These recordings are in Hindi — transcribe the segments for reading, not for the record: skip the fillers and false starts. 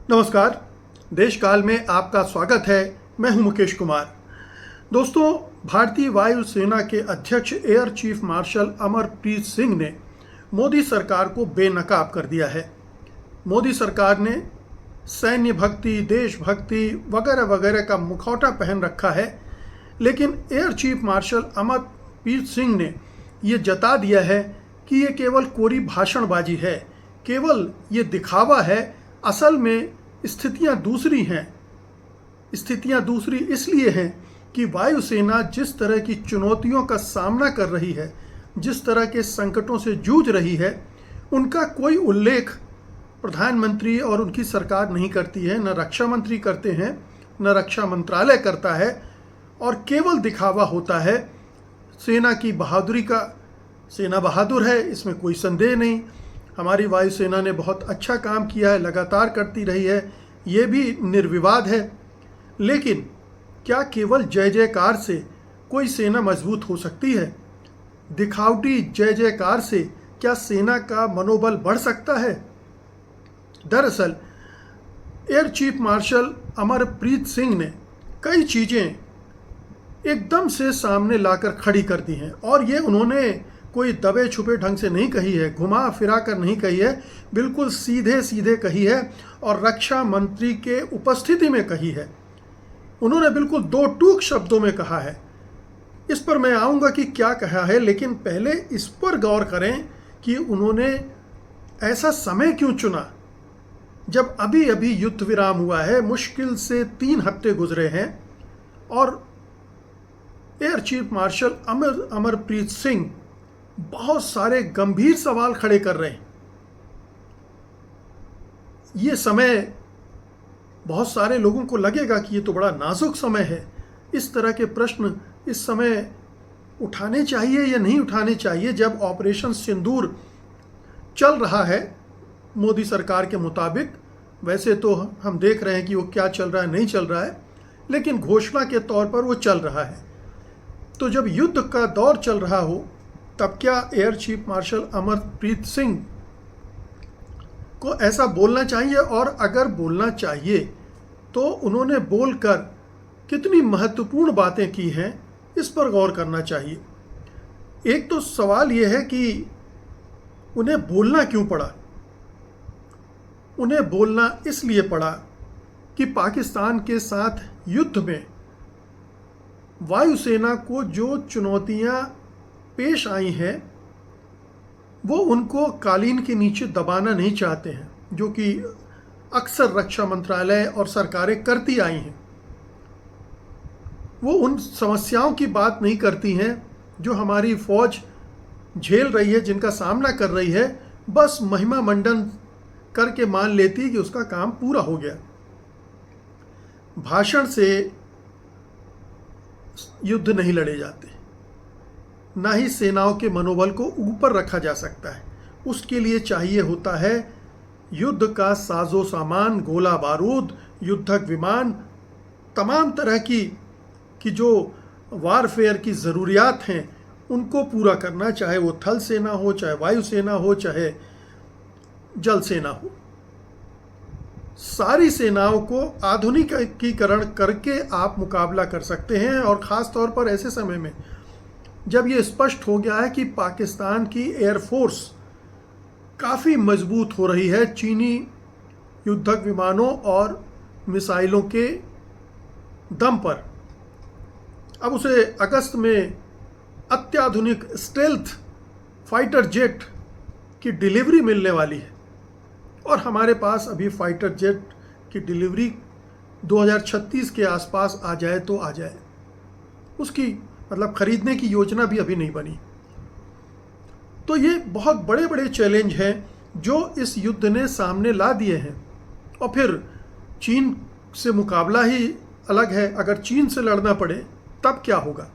नमस्कार। देश काल में आपका स्वागत है। मैं हूं मुकेश कुमार। दोस्तों, भारतीय वायुसेना के अध्यक्ष air chief marshal Amarpreet Singh ने मोदी सरकार को बेनकाब कर दिया है। मोदी सरकार ने सैन्य भक्ति, देशभक्ति वगैरह वगैरह का मुखौटा पहन रखा है, लेकिन air chief marshal Amarpreet Singh ने ये जता दिया है कि ये केवल कोरी भाषणबाजी है, केवल ये दिखावा है। असल में स्थितियां दूसरी हैं। स्थितियां दूसरी इसलिए हैं कि वायुसेना जिस तरह की चुनौतियों का सामना कर रही है, जिस तरह के संकटों से जूझ रही है, उनका कोई उल्लेख प्रधानमंत्री और उनकी सरकार नहीं करती है। न रक्षा मंत्री करते हैं, न रक्षा मंत्रालय करता है, और केवल दिखावा होता है सेना की बहादुरी का। सेना बहादुर है, इसमें कोई संदेह नहीं। हमारी वायुसेना ने बहुत अच्छा काम किया है, लगातार करती रही है, ये भी निर्विवाद है। लेकिन क्या केवल जय जयकार से कोई सेना मजबूत हो सकती है? दिखावटी जय जयकार से क्या सेना का मनोबल बढ़ सकता है? दरअसल air chief marshal Amarpreet Singh ने कई चीज़ें एकदम से सामने लाकर खड़ी कर दी हैं, और ये उन्होंने कोई दबे छुपे ढंग से नहीं कही है, घुमा फिरा कर नहीं कही है, बिल्कुल सीधे सीधे कही है, और रक्षा मंत्री के उपस्थिति में कही है। उन्होंने बिल्कुल दो टूक शब्दों में कहा है। इस पर मैं आऊँगा कि क्या कहा है, लेकिन पहले इस पर गौर करें कि उन्होंने ऐसा समय क्यों चुना जब अभी अभी युद्ध विराम हुआ है, मुश्किल से 3 हफ्ते गुजरे हैं, और air chief marshal Amarpreet Singh बहुत सारे गंभीर सवाल खड़े कर रहे हैं। ये समय बहुत सारे लोगों को लगेगा कि ये तो बड़ा नाजुक समय है। इस तरह के प्रश्न इस समय उठाने चाहिए या नहीं उठाने चाहिए, जब ऑपरेशन सिंदूर चल रहा है मोदी सरकार के मुताबिक। वैसे तो हम देख रहे हैं कि वो क्या चल रहा है, नहीं चल रहा है, लेकिन घोषणा के तौर पर वो चल रहा है। तो जब युद्ध का दौर चल रहा हो, तब क्या air chief marshal Amarpreet Singh को ऐसा बोलना चाहिए? और अगर बोलना चाहिए तो उन्होंने बोलकर कितनी महत्वपूर्ण बातें की हैं, इस पर गौर करना चाहिए। एक तो सवाल यह है कि उन्हें बोलना क्यों पड़ा। उन्हें बोलना इसलिए पड़ा कि पाकिस्तान के साथ युद्ध में वायुसेना को जो चुनौतियां पेश आई हैं, वो उनको कालीन के नीचे दबाना नहीं चाहते हैं, जो कि अक्सर रक्षा मंत्रालय और सरकारें करती आई हैं। वो उन समस्याओं की बात नहीं करती हैं जो हमारी फौज झेल रही है, जिनका सामना कर रही है। बस महिमा मंडन करके मान लेती है कि उसका काम पूरा हो गया। भाषण से युद्ध नहीं लड़े जाते, ना ही सेनाओं के मनोबल को ऊपर रखा जा सकता है। उसके लिए चाहिए होता है युद्ध का साजो सामान, गोला बारूद, युद्धक विमान, तमाम तरह की जो वारफेयर की ज़रूरियात हैं उनको पूरा करना, चाहे वो थल सेना हो, चाहे वायुसेना हो, चाहे जल सेना हो। सारी सेनाओं को आधुनिकीकरण करके आप मुकाबला कर सकते हैं। और ख़ास तौर पर ऐसे समय में जब ये स्पष्ट हो गया है कि पाकिस्तान की एयरफोर्स काफ़ी मजबूत हो रही है चीनी युद्धक विमानों और मिसाइलों के दम पर। अब उसे अगस्त में अत्याधुनिक स्टेल्थ फाइटर जेट की डिलीवरी मिलने वाली है, और हमारे पास अभी फाइटर जेट की डिलीवरी 2036 के आसपास आ जाए तो आ जाए। उसकी मतलब खरीदने की योजना भी अभी नहीं बनी। तो ये बहुत बड़े बड़े चैलेंज हैं जो इस युद्ध ने सामने ला दिए हैं। और फिर चीन से मुकाबला ही अलग है। अगर चीन से लड़ना पड़े तब क्या होगा?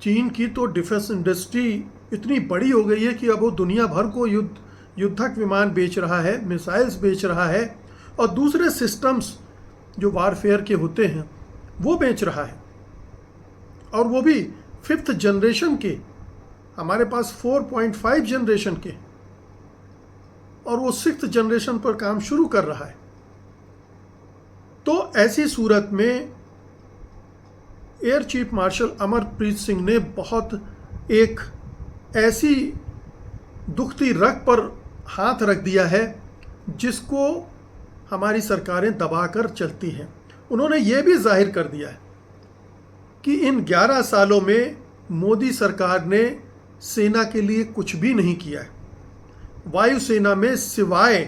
चीन की तो डिफेंस इंडस्ट्री इतनी बड़ी हो गई है कि अब वो दुनिया भर को युद्धक विमान बेच रहा है, मिसाइल्स बेच रहा है, और दूसरे सिस्टम्स जो वारफेयर के होते हैं वो बेच रहा है, और वो भी 5th जनरेशन के। हमारे पास 4.5 जनरेशन के। और वो 6th जनरेशन पर काम शुरू कर रहा है। तो ऐसी सूरत में air chief marshal Amarpreet Singh ने बहुत एक ऐसी दुखती रग पर हाथ रख दिया है जिसको हमारी सरकारें दबाकर चलती हैं। उन्होंने ये भी जाहिर कर दिया है कि इन 11 सालों में मोदी सरकार ने सेना के लिए कुछ भी नहीं किया है। वायुसेना में सिवाय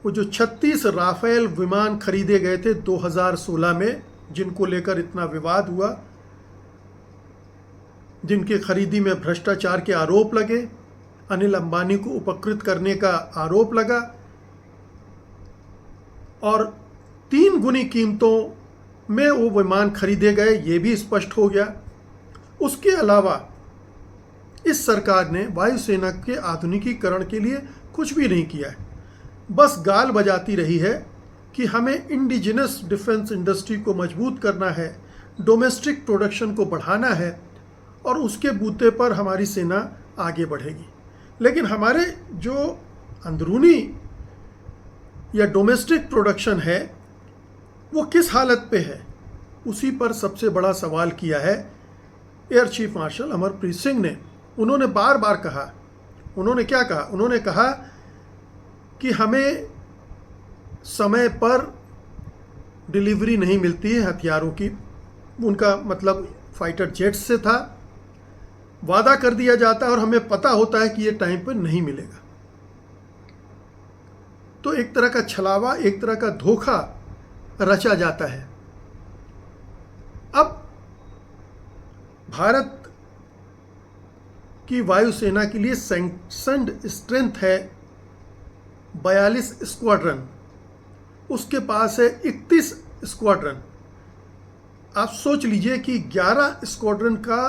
वो जो 36 राफेल विमान खरीदे गए थे 2016 में, जिनको लेकर इतना विवाद हुआ, जिनके खरीदी में भ्रष्टाचार के आरोप लगे, अनिल अंबानी को उपकृत करने का आरोप लगा और 3 गुनी कीमतों में वो विमान खरीदे गए, ये भी स्पष्ट हो गया। उसके अलावा इस सरकार ने वायुसेना के आधुनिकीकरण के लिए कुछ भी नहीं किया है। बस गाल बजाती रही है कि हमें इंडिजिनस डिफेंस इंडस्ट्री को मजबूत करना है, डोमेस्टिक प्रोडक्शन को बढ़ाना है और उसके बूते पर हमारी सेना आगे बढ़ेगी। लेकिन हमारे जो अंदरूनी या डोमेस्टिक प्रोडक्शन है वो किस हालत पे है, उसी पर सबसे बड़ा सवाल किया है air chief marshal Amarpreet Singh ने। उन्होंने बार बार कहा, उन्होंने क्या कहा? उन्होंने कहा कि हमें समय पर डिलीवरी नहीं मिलती है हथियारों की। उनका मतलब फाइटर जेट्स से था, वादा कर दिया जाता है और हमें पता होता है कि ये टाइम पर नहीं मिलेगा। तो एक तरह का छलावा, एक तरह का धोखा रचा जाता है। अब भारत की वायुसेना के लिए सैंक्शनड स्ट्रेंथ है 42 स्क्वाड्रन, उसके पास है 31 स्क्वाड्रन। आप सोच लीजिए कि 11 स्क्वाड्रन का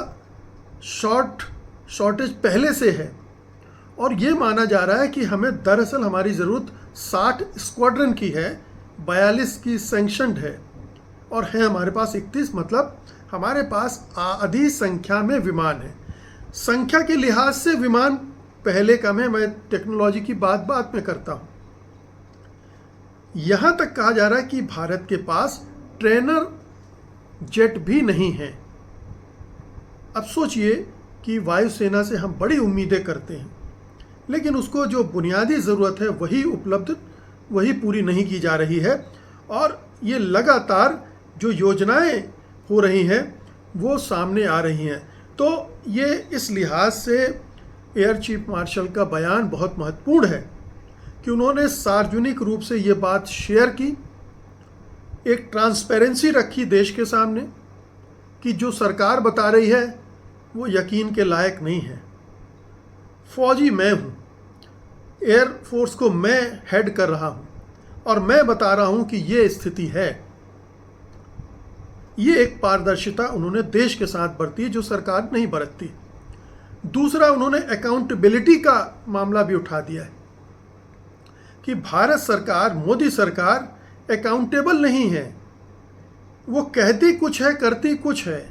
शॉर्टेज पहले से है और ये माना जा रहा है कि हमें दरअसल हमारी ज़रूरत 60 स्क्वाड्रन की है, 42 की सैंक्शनड है और है हमारे पास 31, मतलब हमारे पास आधी संख्या में विमान है। संख्या के लिहाज से विमान पहले कम है, मैं टेक्नोलॉजी की बात में करता हूँ। यहाँ तक कहा जा रहा है कि भारत के पास ट्रेनर जेट भी नहीं है। अब सोचिए कि वायुसेना से हम बड़ी उम्मीदें करते हैं, लेकिन उसको जो बुनियादी ज़रूरत है वही पूरी नहीं की जा रही है और ये लगातार जो योजनाएं हो रही हैं वो सामने आ रही हैं। तो ये इस लिहाज से एयर चीफ मार्शल का बयान बहुत महत्वपूर्ण है कि उन्होंने सार्वजनिक रूप से ये बात शेयर की, एक ट्रांसपेरेंसी रखी देश के सामने कि जो सरकार बता रही है वो यकीन के लायक नहीं है। फौजी मैं हूँ, एयर फोर्स को मैं हेड कर रहा हूँ और मैं बता रहा हूँ कि ये स्थिति है। ये एक पारदर्शिता उन्होंने देश के साथ बरती जो सरकार नहीं बरतती। दूसरा, उन्होंने अकाउंटेबिलिटी का मामला भी उठा दिया है कि भारत सरकार, मोदी सरकार अकाउंटेबल नहीं है। वो कहती कुछ है, करती कुछ है,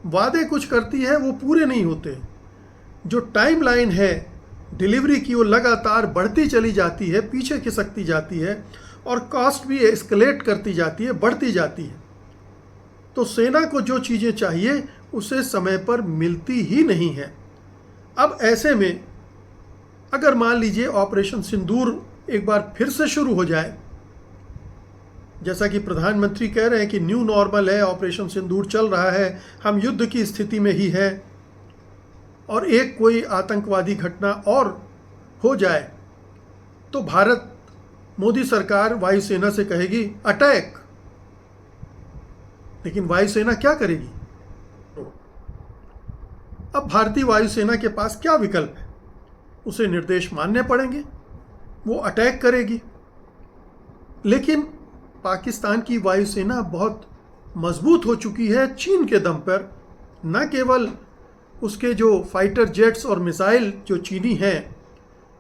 वादे कुछ करती है, वो पूरे नहीं होते। जो टाइमलाइन है डिलीवरी की वो लगातार बढ़ती चली जाती है, पीछे खिसकती जाती है और कॉस्ट भी एस्केलेट करती जाती है, बढ़ती जाती है। तो सेना को जो चीज़ें चाहिए उसे समय पर मिलती ही नहीं है। अब ऐसे में अगर मान लीजिए ऑपरेशन सिंदूर एक बार फिर से शुरू हो जाए, जैसा कि प्रधानमंत्री कह रहे हैं कि न्यू नॉर्मल है, ऑपरेशन सिंदूर चल रहा है, हम युद्ध की स्थिति में ही हैं, और एक कोई आतंकवादी घटना और हो जाए तो भारत, मोदी सरकार वायुसेना से कहेगी अटैक। लेकिन वायुसेना क्या करेगी? अब भारतीय वायुसेना के पास क्या विकल्प है? उसे निर्देश मानने पड़ेंगे, वो अटैक करेगी। लेकिन पाकिस्तान की वायुसेना बहुत मजबूत हो चुकी है चीन के दम पर। न केवल उसके जो फाइटर जेट्स और मिसाइल जो चीनी हैं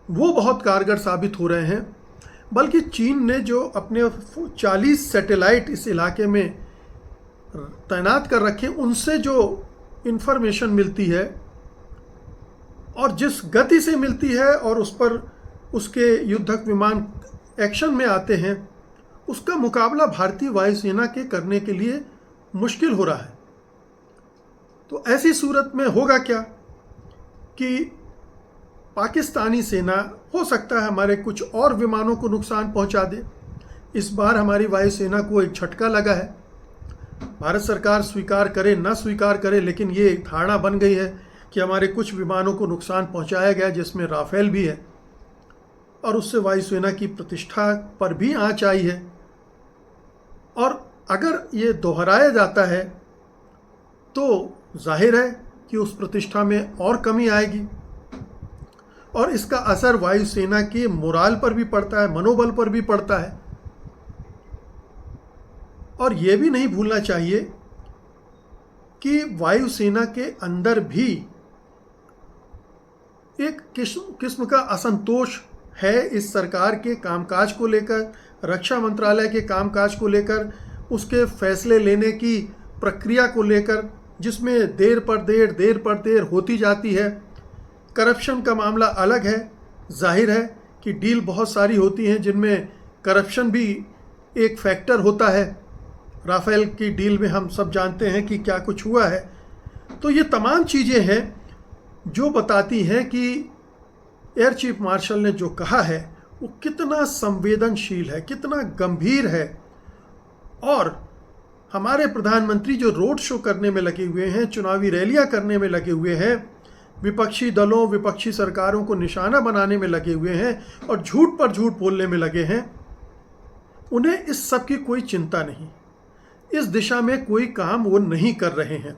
वो बहुत कारगर साबित हो रहे हैं, बल्कि चीन ने जो अपने 40 सैटेलाइट इस इलाके में तैनात कर रखे, उनसे जो इंफॉर्मेशन मिलती है और जिस गति से मिलती है और उस पर उसके युद्धक विमान एक्शन में आते हैं, उसका मुकाबला भारतीय वायुसेना के करने के लिए मुश्किल हो रहा है। तो ऐसी सूरत में होगा क्या कि पाकिस्तानी सेना हो सकता है हमारे कुछ और विमानों को नुकसान पहुंचा दे। इस बार हमारी वायुसेना को एक झटका लगा है। भारत सरकार स्वीकार करे ना स्वीकार करे, लेकिन ये एक धारणा बन गई है कि हमारे कुछ विमानों को नुकसान पहुंचाया गया, जिसमें राफेल भी है, और उससे वायुसेना की प्रतिष्ठा पर भी आंच आई है। और अगर ये दोहराया जाता है तो जाहिर है कि उस प्रतिष्ठा में और कमी आएगी, और इसका असर वायुसेना के मोराल पर भी पड़ता है, मनोबल पर भी पड़ता है। और ये भी नहीं भूलना चाहिए कि वायुसेना के अंदर भी एक किस्म का असंतोष है इस सरकार के कामकाज को लेकर, रक्षा मंत्रालय के कामकाज को लेकर, उसके फैसले लेने की प्रक्रिया को लेकर, जिसमें देर पर देर होती जाती है। करप्शन का मामला अलग है। जाहिर है कि डील बहुत सारी होती हैं जिनमें करप्शन भी एक फैक्टर होता है। राफेल की डील में हम सब जानते हैं कि क्या कुछ हुआ है। तो ये तमाम चीज़ें हैं जो बताती हैं कि एयर चीफ मार्शल ने जो कहा है वो कितना संवेदनशील है, कितना गंभीर है। और हमारे प्रधानमंत्री जो रोड शो करने में लगे हुए हैं, चुनावी रैलियां करने में लगे हुए हैं, विपक्षी दलों, विपक्षी सरकारों को निशाना बनाने में लगे हुए हैं और झूठ पर झूठ बोलने में लगे हैं, उन्हें इस सब की कोई चिंता नहीं। इस दिशा में कोई काम वो नहीं कर रहे हैं।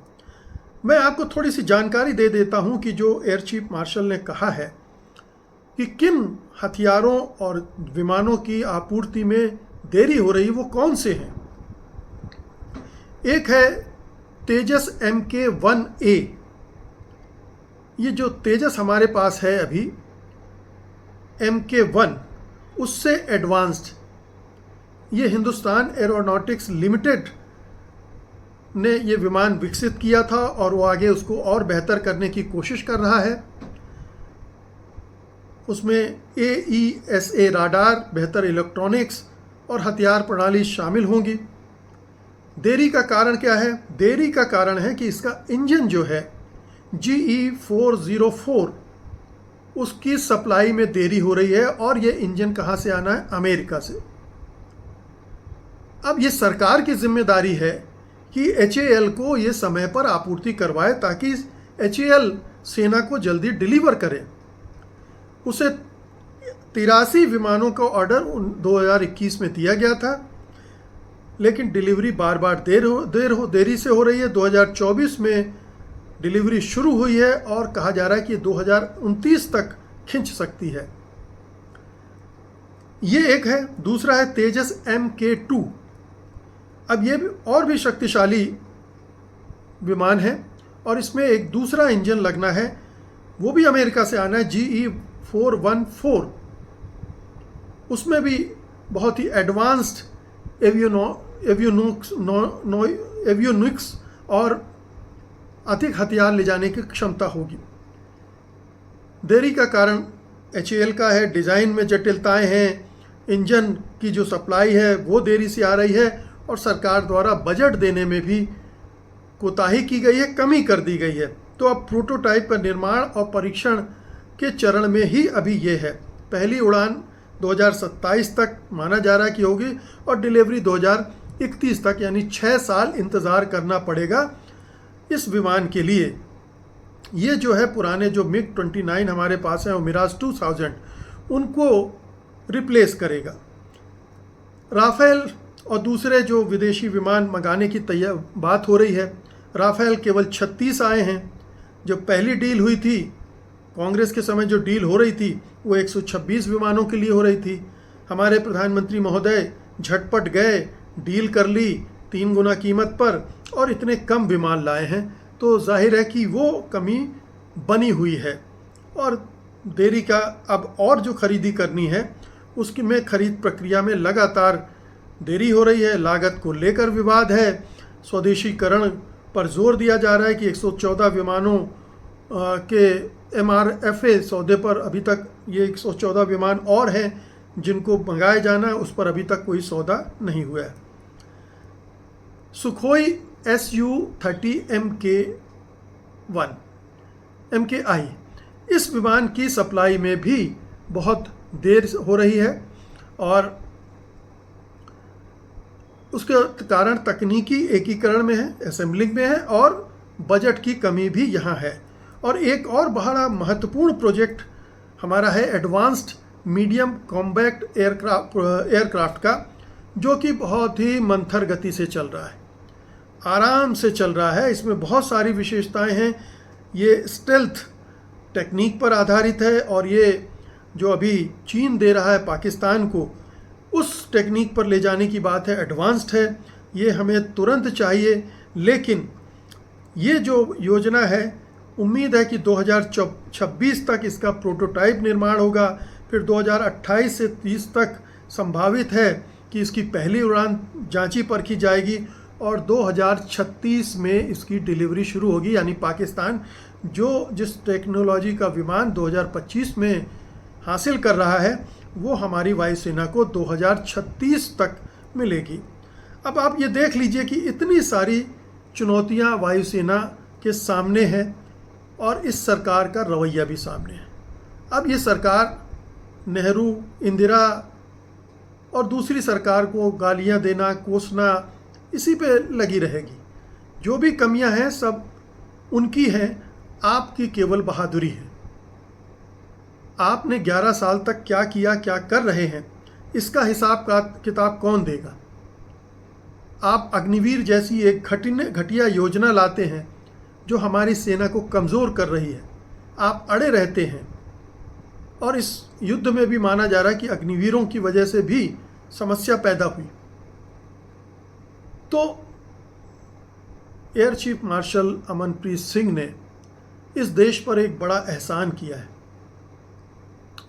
मैं आपको थोड़ी सी जानकारी दे देता हूं कि जो एयर चीफ मार्शल ने कहा है कि किन हथियारों और विमानों की आपूर्ति में देरी हो रही, वो कौन से हैं। एक है तेजस MK-1A। ये जो तेजस हमारे पास है अभी, MK-1, उससे एडवांस्ड, ये हिंदुस्तान एरोनॉटिक्स लिमिटेड ने ये विमान विकसित किया था और वो आगे उसको और बेहतर करने की कोशिश कर रहा है। उसमें AESA राडार, बेहतर इलेक्ट्रॉनिक्स और हथियार प्रणाली शामिल होंगी। देरी का कारण क्या है? देरी का कारण है कि इसका इंजन जो है GE404, उसकी सप्लाई में देरी हो रही है। और ये इंजन कहाँ से आना है? अमेरिका से। अब ये सरकार की जिम्मेदारी है कि HAL को ये समय पर आपूर्ति करवाए ताकि HAL सेना को जल्दी डिलीवर करे। उसे 83 विमानों का ऑर्डर 2021 में दिया गया था, लेकिन डिलीवरी बार बार देरी से हो रही है। 2024 में डिलीवरी शुरू हुई है और कहा जा रहा है कि 2029 तक खिंच सकती है। ये एक है। दूसरा है तेजस MK-2। अब ये और भी शक्तिशाली विमान है और इसमें एक दूसरा इंजन लगना है, वो भी अमेरिका से आना है, GE414। उसमें भी बहुत ही एडवांस्ड एवियोनिक्स और अधिक हथियार ले जाने की क्षमता होगी। देरी का कारण HAL का है, डिज़ाइन में जटिलताएं हैं, इंजन की जो सप्लाई है वो देरी से आ रही है और सरकार द्वारा बजट देने में भी कोताही की गई है, कमी कर दी गई है। तो अब प्रोटोटाइप का निर्माण और परीक्षण के चरण में ही अभी ये है। पहली उड़ान 2027 तक माना जा रहा है कि होगी और डिलीवरी 2031 तक, यानी 6 साल इंतज़ार करना पड़ेगा इस विमान के लिए। ये जो है पुराने जो MiG-29 हमारे पास हैं और मिराज 2000, उनको रिप्लेस करेगा। राफेल और दूसरे जो विदेशी विमान मंगाने की बात हो रही है। राफेल केवल 36 आए हैं। जो पहली डील हुई थी कांग्रेस के समय, जो डील हो रही थी वो 126 विमानों के लिए हो रही थी। हमारे प्रधानमंत्री महोदय झटपट गए, डील कर ली 3 गुना कीमत पर और इतने कम विमान लाए हैं। तो जाहिर है कि वो कमी बनी हुई है और देरी का अब और जो खरीदी करनी है उसकी में खरीद प्रक्रिया में लगातार देरी हो रही है। लागत को लेकर विवाद है। स्वदेशीकरण पर जोर दिया जा रहा है कि 114 विमानों के MRFA सौदे पर अभी तक ये 114 विमान और हैं जिनको मंगाया जाना है, उस पर अभी तक कोई सौदा नहीं हुआ है। सुखोई Su-30 MKI इस विमान की सप्लाई में भी बहुत देर हो रही है और उसके कारण तकनीकी एकीकरण में है, असेंबलिंग में है और बजट की कमी भी यहाँ है। और एक और बड़ा महत्वपूर्ण प्रोजेक्ट हमारा है एडवांस्ड मीडियम कॉम्बैक्ट एयरक्राफ्ट का, जो कि बहुत ही मंथर गति से चल रहा है, आराम से चल रहा है। इसमें बहुत सारी विशेषताएं हैं। ये स्टेल्थ टेक्निक पर आधारित है और ये जो अभी चीन दे रहा है पाकिस्तान को, उस टेक्निक पर ले जाने की बात है, एडवांस्ड है। ये हमें तुरंत चाहिए। लेकिन ये जो योजना है, उम्मीद है कि 2026 तक इसका प्रोटोटाइप निर्माण होगा, फिर 2028 से 30 तक संभावित है कि इसकी पहली उड़ान जांची परखी जाएगी और 2036 में इसकी डिलीवरी शुरू होगी। यानी पाकिस्तान जिस टेक्नोलॉजी का विमान 2025 में हासिल कर रहा है, वो हमारी वायुसेना को 2036 तक मिलेगी। अब आप ये देख लीजिए कि इतनी सारी चुनौतियां वायुसेना के सामने हैं और इस सरकार का रवैया भी सामने है। अब ये सरकार नेहरू, इंदिरा और दूसरी सरकार को गालियां देना, कोसना, इसी पे लगी रहेगी। जो भी कमियां हैं सब उनकी हैं, आपकी केवल बहादुरी है। आपने 11 साल तक क्या किया, क्या कर रहे हैं, इसका हिसाब किताब कौन देगा? आप अग्निवीर जैसी एक घटिया योजना लाते हैं जो हमारी सेना को कमज़ोर कर रही है। आप अड़े रहते हैं और इस युद्ध में भी माना जा रहा है कि अग्निवीरों की वजह से भी समस्या पैदा हुई। तो air chief marshal Amanpreet Singh ने इस देश पर एक बड़ा एहसान किया है।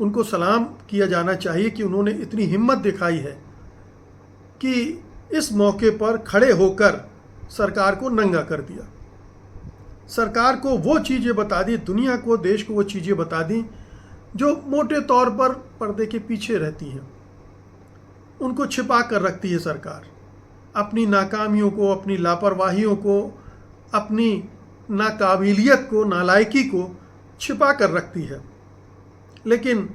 उनको सलाम किया जाना चाहिए कि उन्होंने इतनी हिम्मत दिखाई है कि इस मौके पर खड़े होकर सरकार को नंगा कर दिया। सरकार को वो चीज़ें बता दी, दुनिया को, देश को वो चीज़ें बता दी जो मोटे तौर पर पर्दे के पीछे रहती हैं। उनको छिपा कर रखती है सरकार, अपनी नाकामियों को, अपनी लापरवाहियों को, अपनी नाकाबिलियत को, नालायकी को छिपा कर रखती है। लेकिन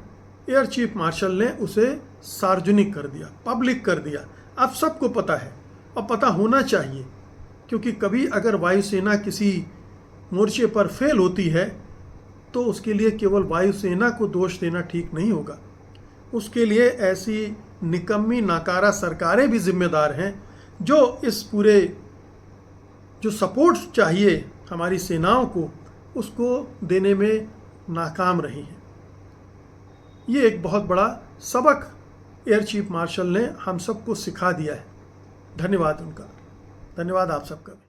एयर चीफ मार्शल ने उसे सार्वजनिक कर दिया, पब्लिक कर दिया। अब सबको पता है और पता होना चाहिए, क्योंकि कभी अगर वायुसेना किसी मोर्चे पर फेल होती है तो उसके लिए केवल वायुसेना को दोष देना ठीक नहीं होगा। उसके लिए ऐसी निकम्मी नाकारा सरकारें भी जिम्मेदार हैं जो इस पूरे जो सपोर्ट चाहिए हमारी सेनाओं को, उसको देने में नाकाम रही हैं। ये एक बहुत बड़ा सबक एयर चीफ मार्शल ने हम सबको सिखा दिया है। धन्यवाद उनका, धन्यवाद आप सबका।